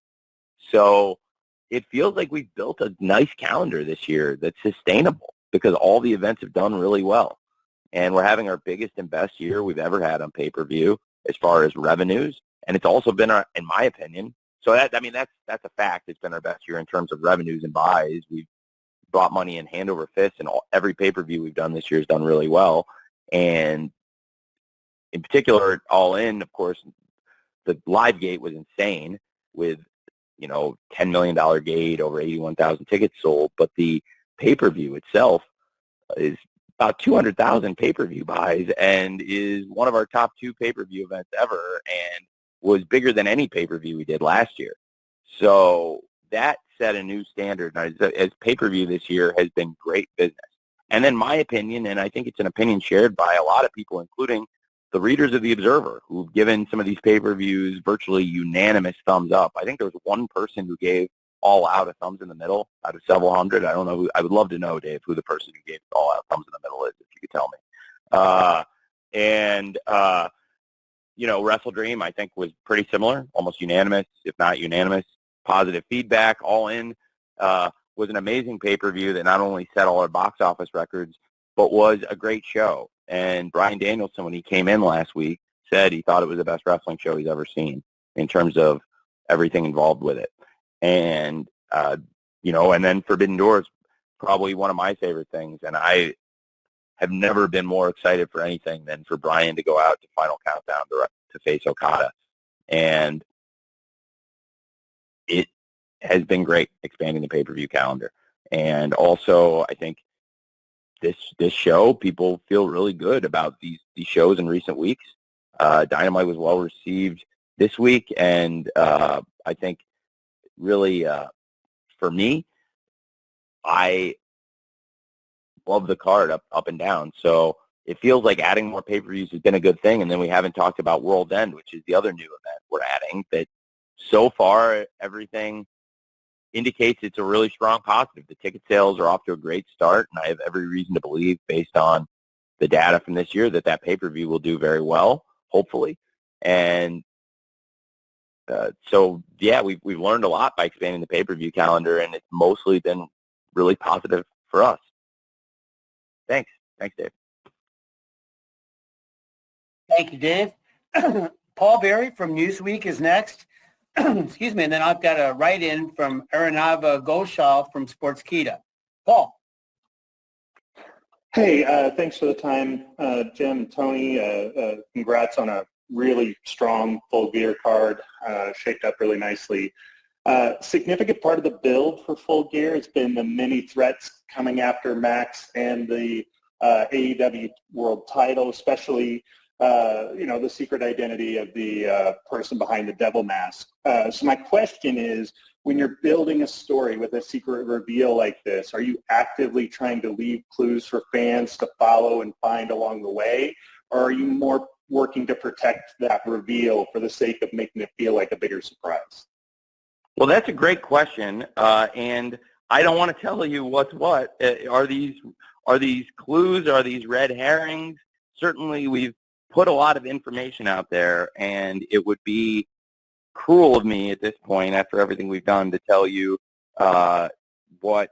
B: So it feels like we've built a nice calendar this year that's sustainable because all the events have done really well. And we're having our biggest and best year we've ever had on pay-per-view as far as revenues. And it's also been, in my opinion, so that's a fact. It's been our best year in terms of revenues and buys. We've brought money in hand over fist, and every pay-per-view we've done this year has done really well. And in particular, All In, of course, the live gate was insane with, you know, $10 million gate, over 81,000 tickets sold. But the pay-per-view itself is about 200,000 pay-per-view buys and is one of our top 2 pay-per-view events ever and was bigger than any pay-per-view we did last year. So that set a new standard. As pay-per-view this year has been great business. And then my opinion, and I think it's an opinion shared by a lot of people, including the readers of The Observer, who've given some of these pay-per-views virtually unanimous thumbs up. I think there was one person who gave All Out a thumbs in the middle out of several hundred. I don't know. I would love to know, Dave, who the person who gave All Out thumbs in the middle is, if you could tell me. You know, Wrestle Dream, I think, was pretty similar, almost unanimous, if not unanimous, positive feedback. All In was an amazing pay-per-view that not only set all our box office records, but was a great show. And Bryan Danielson, when he came in last week, said he thought it was the best wrestling show he's ever seen in terms of everything involved with it. And, you know, and then Forbidden Doors, probably one of my favorite things. And I have never been more excited for anything than for Bryan to go out to Final Countdown to face Okada. And it has been great expanding the pay-per-view calendar. And also, I think this show, people feel really good about these shows in recent weeks. Dynamite was well received this week, and I think really for me, I love the card up and down. So it feels like adding more pay-per-views has been a good thing. And then we haven't talked about World End, which is the other new event we're adding, that so far everything indicates it's a really strong positive. The ticket sales are off to a great start, and I have every reason to believe, based on the data from this year, that pay-per-view will do very well, hopefully. And so, yeah, we've learned a lot by expanding the pay-per-view calendar, and it's mostly been really positive for us. Thanks. Thanks, Dave.
A: Thank you, Dave. Paul Berry from Newsweek is next. Excuse me, and then I've got a write-in from Aranava Ghoshal from Sportskeeda. Paul.
N: Hey, thanks for the time, Jim and Tony. Congrats on a really strong Full Gear card, shaped up really nicely. Significant part of the build for Full Gear has been the many threats coming after Max and the AEW World Title, especially the secret identity of the person behind the devil mask. So my question is, when you're building a story with a secret reveal like this, are you actively trying to leave clues for fans to follow and find along the way? Or are you more working to protect that reveal for the sake of making it feel like a bigger surprise?
B: Well, that's a great question, and I don't want to tell you what's what. Are these clues? Are these red herrings? Certainly, we've put a lot of information out there, and it would be cruel of me at this point, after everything we've done, to tell you what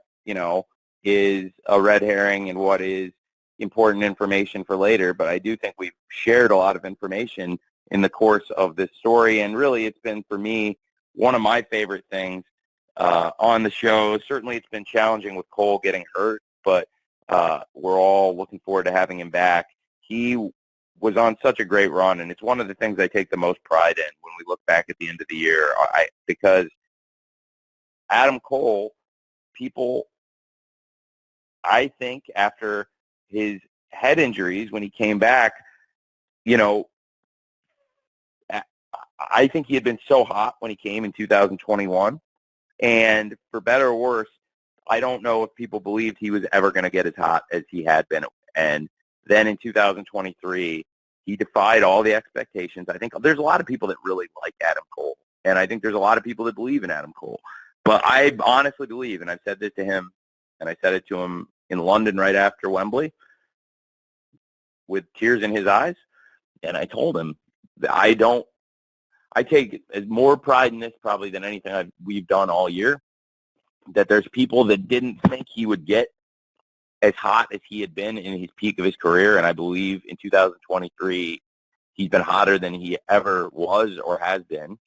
B: is a red herring and what is important information for later. But I do think we've shared a lot of information in the course of this story, and really, it's been, for me, one of my favorite things on the show. Certainly, it's been challenging with Cole getting hurt, but we're all looking forward to having him back. He was on such a great run, and it's one of the things I take the most pride in when we look back at the end of the year, because Adam Cole, people, I think, after his head injuries, when he came back, I think he had been so hot when he came in 2021, and for better or worse, I don't know if people believed he was ever going to get as hot as he had been. And then in 2023, He defied all the expectations. I think there's a lot of people that really like Adam Cole, and I think there's a lot of people that believe in Adam Cole. But I honestly believe, and I've said this to him, and I said it to him in London right after Wembley with tears in his eyes, and I told him that I take as more pride in this probably than anything we've done all year, that there's people that didn't think he would get as hot as he had been in his peak of his career, and I believe in 2023 he's been hotter than he ever was or has been.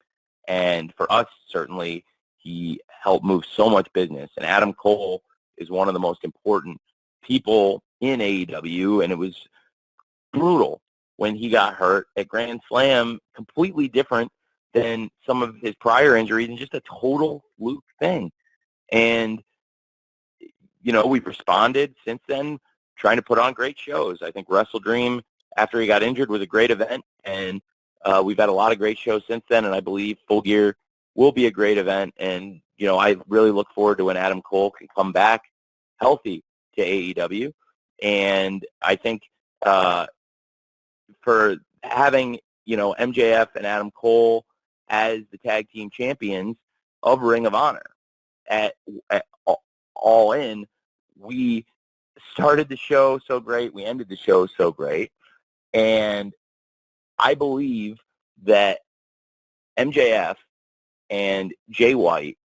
B: And for us, certainly, he helped move so much business. And Adam Cole is one of the most important people in AEW, and it was brutal when he got hurt at Grand Slam, completely different than some of his prior injuries, and just a total fluke thing. And we've responded since then, trying to put on great shows. I think Wrestle Dream, after he got injured, was a great event, and we've had a lot of great shows since then, and I believe Full Gear will be a great event. And, I really look forward to when Adam Cole can come back healthy to AEW. And I think for having, MJF and Adam Cole as the tag team champions of Ring of Honor at All In, we started the show so great, we ended the show so great, and I believe that MJF and Jay White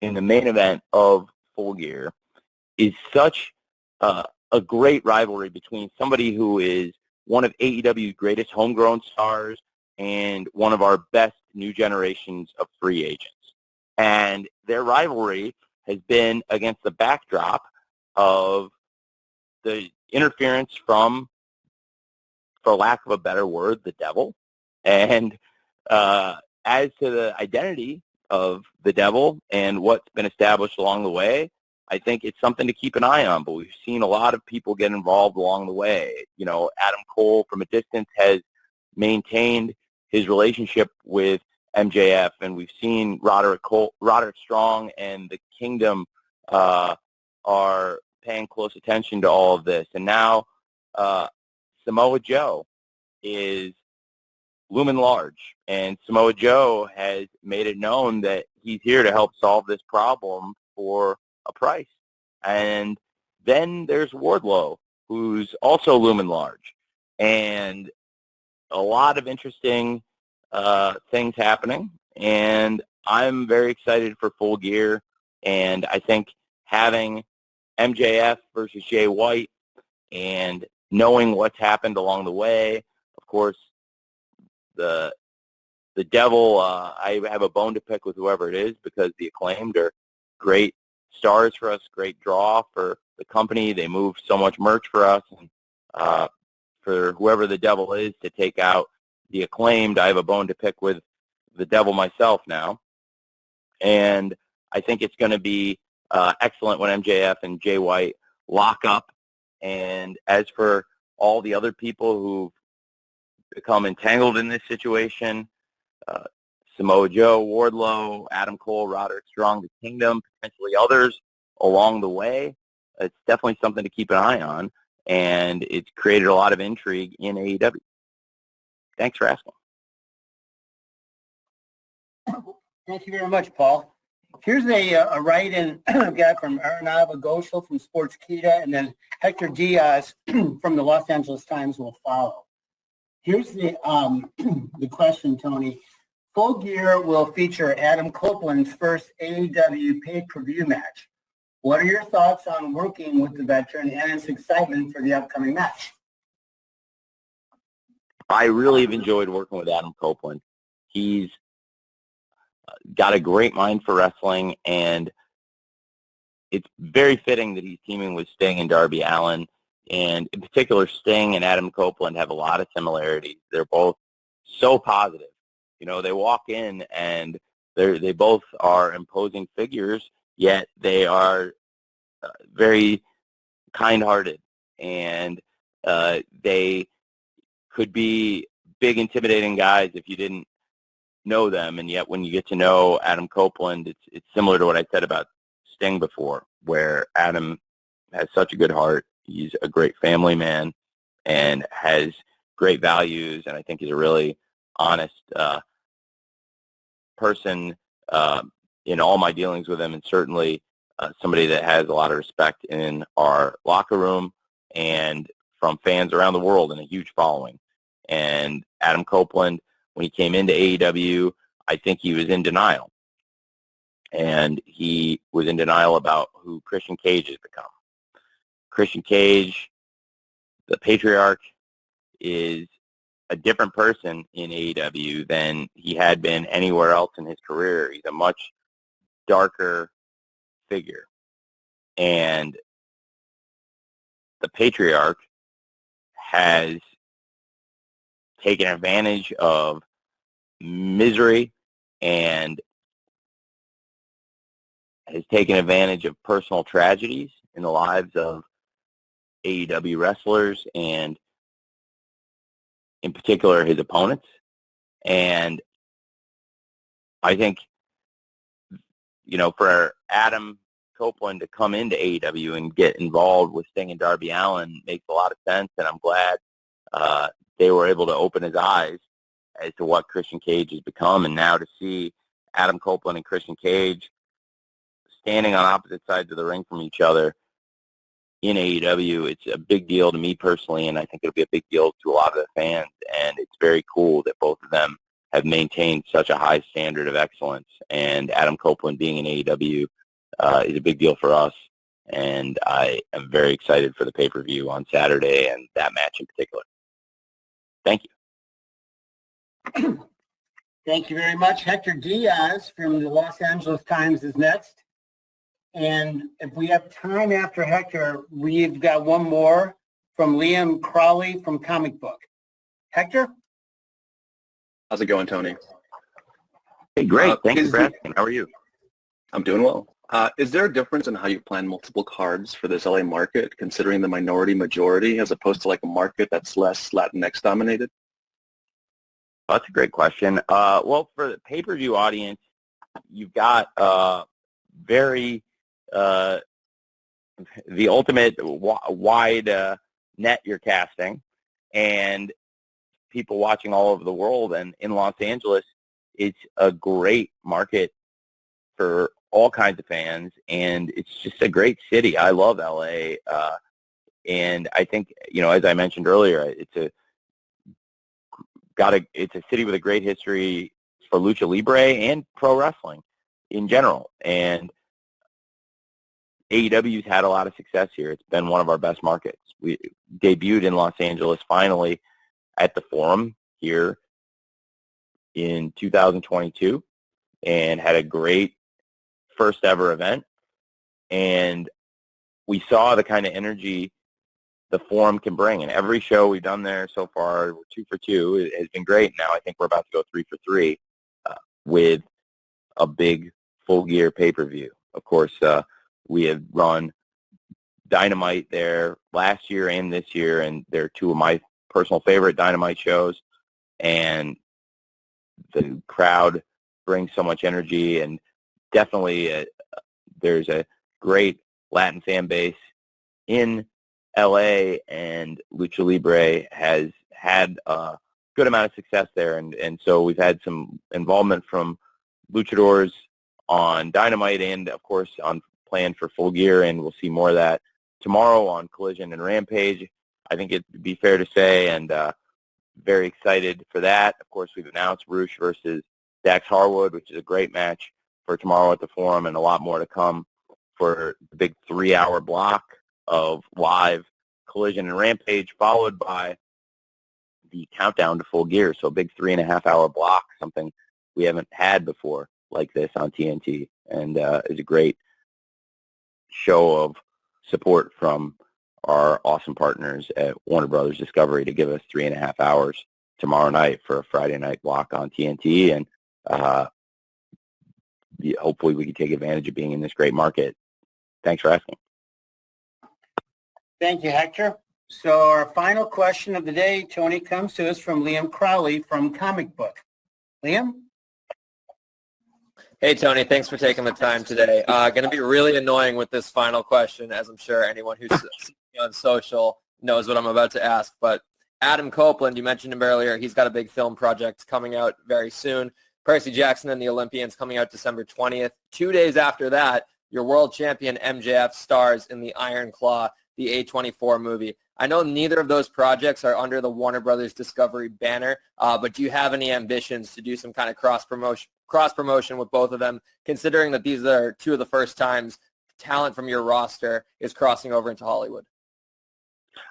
B: in the main event of Full Gear is such a great rivalry between somebody who is one of AEW's greatest homegrown stars and one of our best new generations of free agents. And their rivalry has been against the backdrop of the interference from, for lack of a better word, the devil. And as to the identity of the devil and what's been established along the way, I think it's something to keep an eye on. But we've seen a lot of people get involved along the way. Adam Cole, from a distance, has maintained his relationship with MJF, and we've seen Roderick Strong and the Kingdom are paying close attention to all of this. And now Samoa Joe is looming large, and Samoa Joe has made it known that he's here to help solve this problem for a price. And then there's Wardlow, who's also looming large, and a lot of interesting things happening. And I'm very excited for Full Gear, and I think having MJF versus Jay White and knowing what's happened along the way, of course, the devil, I have a bone to pick with whoever it is, because the Acclaimed are great stars for us, great draw for the company. They move so much merch for us. And for whoever the devil is to take out the Acclaimed, I have a bone to pick with the devil myself now. And I think it's going to be excellent when MJF and Jay White lock up. And as for all the other people who've become entangled in this situation, Samoa Joe, Wardlow, Adam Cole, Roderick Strong, the Kingdom, potentially others along the way, it's definitely something to keep an eye on, and it's created a lot of intrigue in AEW. Thanks for asking.
A: Thank you very much, Paul. Here's a write-in I've got from Arnava Ghoshal from Sportskeeda, and then Hector Diaz from the Los Angeles Times will follow. Here's the question, Tony. Full Gear will feature Adam Copeland's first AEW pay-per-view match. What are your thoughts on working with the veteran and his excitement for the upcoming match?
B: I really have enjoyed working with Adam Copeland. He's got a great mind for wrestling, and it's very fitting that he's teaming with Sting and Darby Allin. And in particular, Sting and Adam Copeland have a lot of similarities. They're both so positive. They walk in and they both are imposing figures, yet they are very kind-hearted, and they could be big, intimidating guys if you didn't know them. And yet when you get to know Adam Copeland, it's similar to what I said about Sting before, where Adam has such a good heart. He's a great family man and has great values, and I think he's a really honest person in all my dealings with him, and certainly somebody that has a lot of respect in our locker room and from fans around the world, and a huge following. And Adam Copeland, when he came into AEW, I think he was in denial. And he was in denial about who Christian Cage has become. Christian Cage, the patriarch, is a different person in AEW than he had been anywhere else in his career. He's a much darker figure. And the patriarch has taken advantage of misery and has taken advantage of personal tragedies in the lives of AEW wrestlers and in particular his opponents. And I think, for Adam Copeland to come into AEW and get involved with Sting and Darby Allin makes a lot of sense, and I'm glad they were able to open his eyes as to what Christian Cage has become. And now to see Adam Copeland and Christian Cage standing on opposite sides of the ring from each other in AEW, it's a big deal to me personally, and I think it'll be a big deal to a lot of the fans. And it's very cool that both of them have maintained such a high standard of excellence. And Adam Copeland being in AEW is a big deal for us. And I am very excited for the pay-per-view on Saturday and that match in particular. Thank you.
A: Thank you very much. Hector Diaz from the Los Angeles Times is next. And if we have time after Hector, we've got one more from Liam Crowley from Comic Book. Hector?
O: How's it going, Tony?
B: Hey, great. Thanks for asking. How are you?
O: I'm doing well. Is there a difference in how you plan multiple cards for this LA market, considering the minority majority, as opposed to like a market that's less Latinx dominated?
B: That's a great question. Well, for the pay-per-view audience, you've got very the ultimate wide net you're casting, and people watching all over the world. And in Los Angeles, it's a great market for all kinds of fans, and it's just a great city. I love LA, and I think, as I mentioned earlier, it's a city with a great history for lucha libre and pro wrestling in general. And AEW's had a lot of success here. It's been one of our best markets. We debuted in Los Angeles finally at the Forum here in 2022 and had a great first ever event. And we saw the kind of energy the Forum can bring. And every show we've done there so far, 2 for 2, it has been great. Now I think we're about to go 3 for 3 with a big Full Gear pay-per-view. Of course, we have run Dynamite there last year and this year, and they're two of my personal favorite Dynamite shows. And the crowd brings so much energy, and definitely there's a great Latin fan base in LA, and Lucha Libre has had a good amount of success there. And so we've had some involvement from luchadors on Dynamite and, of course, on plan for Full Gear, and we'll see more of that tomorrow on Collision and Rampage, I think it'd be fair to say, and very excited for that. Of course, we've announced Roosh versus Dax Harwood, which is a great match for tomorrow at the Forum, and a lot more to come for the big 3-hour block of live Collision and Rampage, followed by the countdown to Full Gear. So a big 3.5-hour block, something we haven't had before like this on TNT, and is a great show of support from our awesome partners at Warner Brothers Discovery to give us 3.5 hours tomorrow night for a Friday night block on TNT. And hopefully we can take advantage of being in this great market. Thanks for asking.
A: Thank you, Hector. So our final question of the day, Tony, comes to us from Liam Crowley from Comic Book. Liam?
P: Hey, Tony, thanks for taking the time today. Going to be really annoying with this final question, as I'm sure anyone who's on social knows what I'm about to ask. But Adam Copeland, you mentioned him earlier. He's got a big film project coming out very soon. Percy Jackson and the Olympians coming out December 20th. 2 days after that, your world champion MJF stars in the Iron Claw, the A24 movie. I know neither of those projects are under the Warner Brothers Discovery banner, but do you have any ambitions to do some kind of cross promotion with both of them, considering that these are two of the first times talent from your roster is crossing over into Hollywood?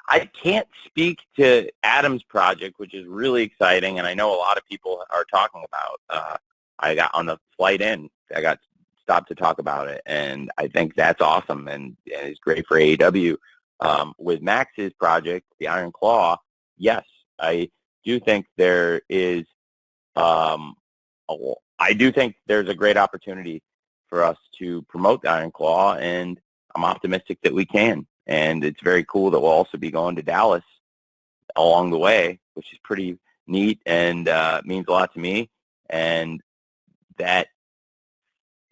B: I can't speak to Adam's project, which is really exciting, and I know a lot of people are talking about. I got on the flight in, I got stopped to talk about it, and I think that's awesome, and it's great for AEW. With Max's project, the Iron Claw, yes, I do think there is. I do think there's a great opportunity for us to promote the Iron Claw, and I'm optimistic that we can. And it's very cool that we'll also be going to Dallas along the way, which is pretty neat and means a lot to me. And that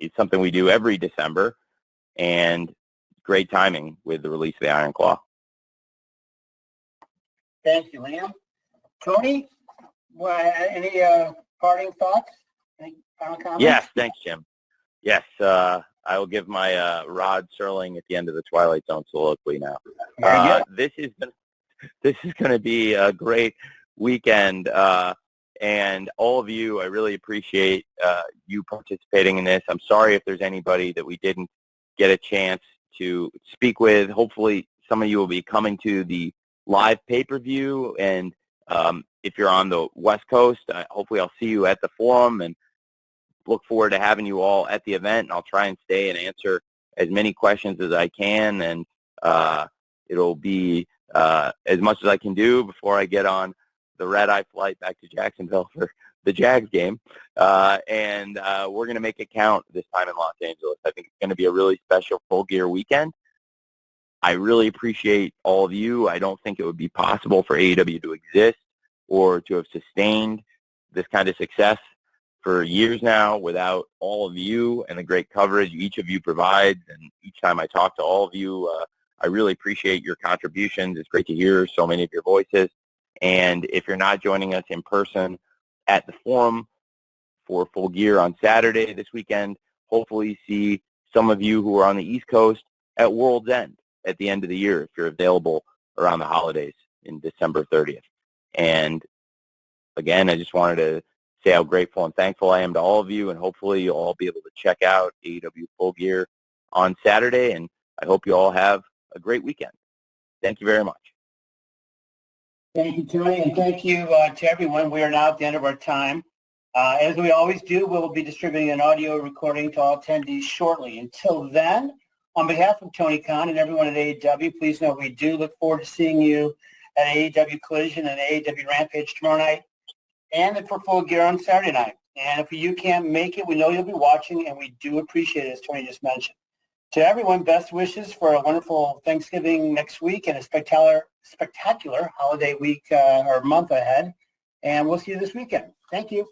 B: is something we do every December, and great timing with the release of the Iron Claw.
A: Thank you, Liam. Tony, any parting thoughts? Any final comments?
B: Yes, thanks, Jim. Yes, I will give my Rod Serling at the end of the Twilight Zone soliloquy now. This is going to be a great weekend, and all of you, I really appreciate you participating in this. I'm sorry if there's anybody that we didn't get a chance to speak with. Hopefully, some of you will be coming to the live pay-per-view, and if you're on the West Coast, hopefully I'll see you at the forum, and look forward to having you all at the event, and I'll try and stay and answer as many questions as I can, and it'll be as much as I can do before I get on the red-eye flight back to Jacksonville for the Jags game, and we're going to make it count this time in Los Angeles. I think it's going to be a really special Full Gear weekend. I really appreciate all of you. I don't think it would be possible for AEW to exist or to have sustained this kind of success for years now without all of you and the great coverage each of you provides. And each time I talk to all of you, I really appreciate your contributions. It's great to hear so many of your voices. And if you're not joining us in person at the forum for Full Gear on Saturday this weekend, hopefully see some of you who are on the East Coast at World's End at the end of the year if you're available around the holidays in December 30th. And again, I just wanted to say how grateful and thankful I am to all of you, and hopefully you'll all be able to check out AEW Full Gear on Saturday, and I hope you all have a great weekend. Thank you very much.
A: Thank you, Tony, and thank you to everyone. We are now at the end of our time. As we always do, we will be distributing an audio recording to all attendees shortly. Until then, on behalf of Tony Khan and everyone at AEW, please know we do look forward to seeing you at AEW Collision and AEW Rampage tomorrow night, and for Full Gear on Saturday night. And if you can't make it, we know you'll be watching, and we do appreciate it, as Tony just mentioned. To everyone, best wishes for a wonderful Thanksgiving next week and a spectacular holiday week or month ahead. And we'll see you this weekend. Thank you.